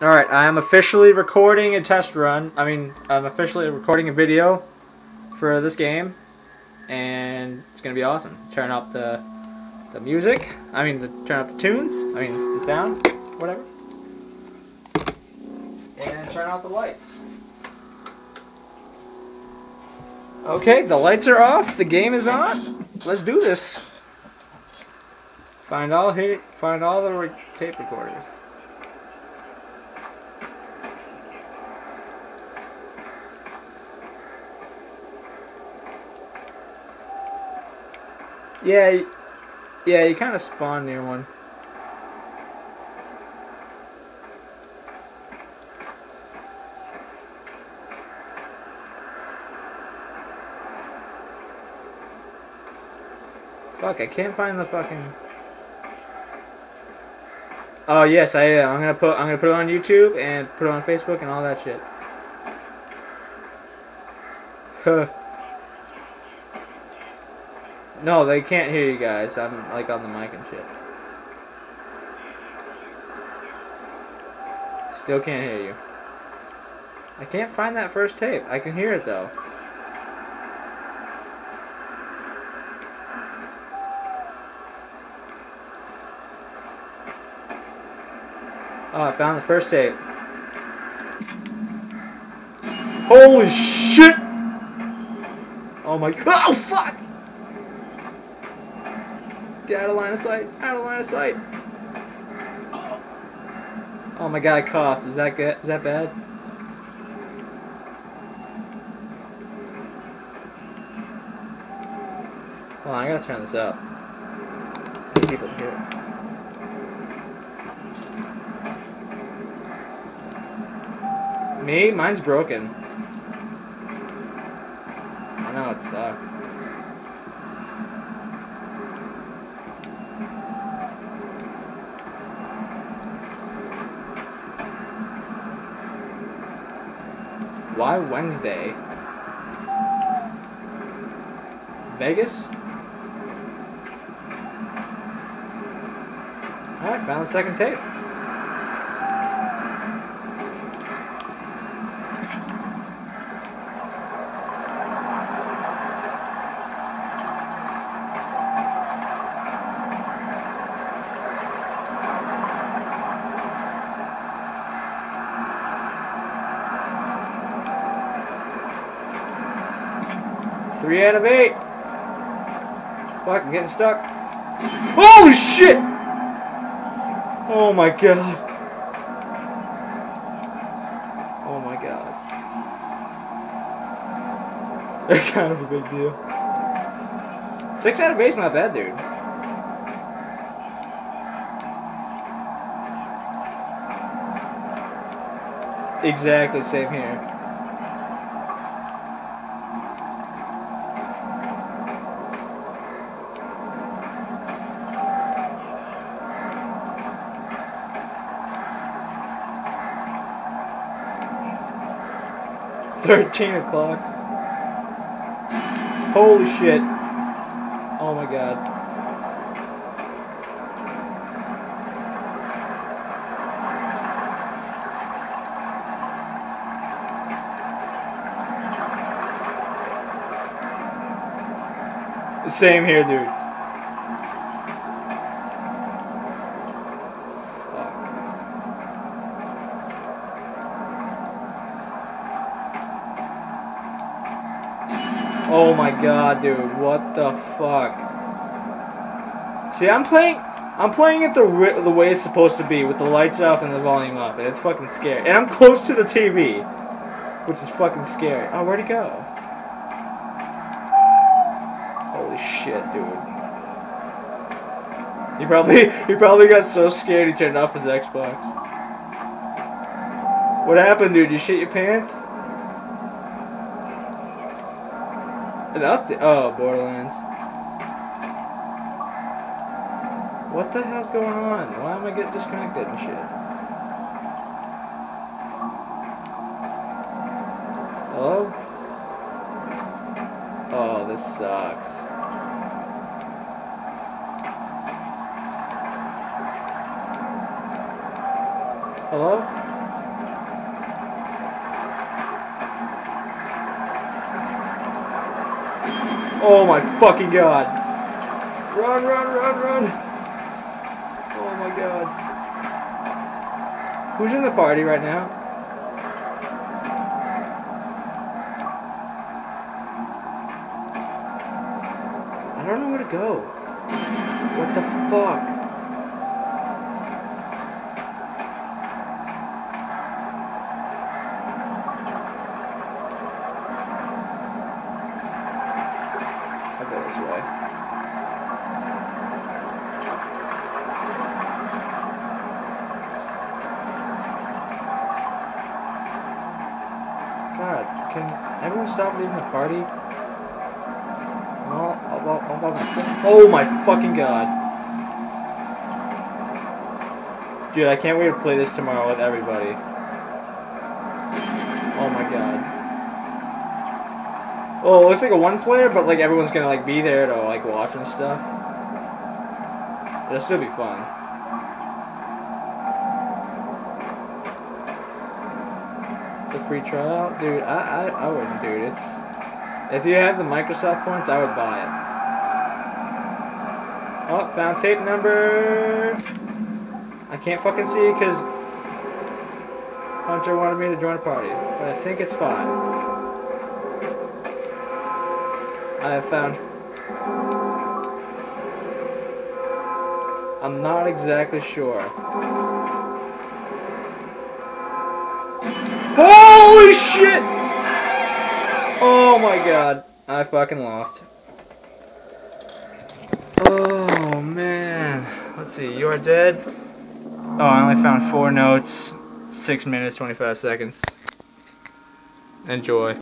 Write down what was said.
Alright, I'm officially recording a test run. I'm officially recording a video for this game. And it's gonna be awesome. Turn up the music. Turn up the tunes. The sound. Whatever. And turn out the lights. Okay, the lights are off. The game is on. Let's do this. Find all the tape recorders. Yeah, you kind of spawn near one. Fuck, I can't find the fucking... Oh yes, I am. I'm gonna put it on YouTube and put it on Facebook and all that shit. Huh. No, they can't hear you guys. I'm like on the mic and shit. Still can't hear you. I can't find that first tape. I can hear it though. Oh, I found the first tape. Holy shit! Oh my god. Oh fuck! Get out of line of sight. Out of line of sight. Oh my god, I coughed. Is that good? Is that bad? Hold on, I gotta turn this up. I need people to hear it. Me? Mine's broken. I know, it sucks. Why Wednesday? Vegas? Alright, found the second tape. Three out of 8. Fuck, I'm getting stuck. Holy shit! Oh my god. Oh my god. That's kind of a big deal. 6 out of 8's not bad, dude. Exactly, same here. $13 Holy shit. Oh my god. Same here, dude. Oh my god, dude, what the fuck? See, I'm playing it the way it's supposed to be, with the lights off and the volume up, and it's fucking scary. And I'm close to the TV, which is fucking scary. Oh, where'd he go? Holy shit, dude. He probably got so scared he turned off his Xbox. What happened, dude? You shit your pants? An update? Oh, Borderlands. What the hell's going on? Why am I getting disconnected and shit? Hello? Oh, this sucks. Hello? Oh my fucking god. Run, run, run, run. Oh my god. Who's in the party right now? I don't know where to go. What the fuck? I'll go this way. God, can everyone stop leaving the party? Oh my fucking god. Dude, I can't wait to play this tomorrow with everybody. Oh my god. Oh, it looks like a one player, but like everyone's gonna like be there to like watch and stuff. It'll still be fun. The free trial? Dude, I wouldn't, dude. It's... If you have the Microsoft points, I would buy it. Oh, found tape number. I can't fucking see because Hunter wanted me to join a party, but I think it's 5. I have found. I'm not exactly sure. Holy shit! Oh my god, I fucking lost. Oh man, let's see, you are dead. Oh, I only found 4 notes, 6 minutes, 25 seconds. Enjoy.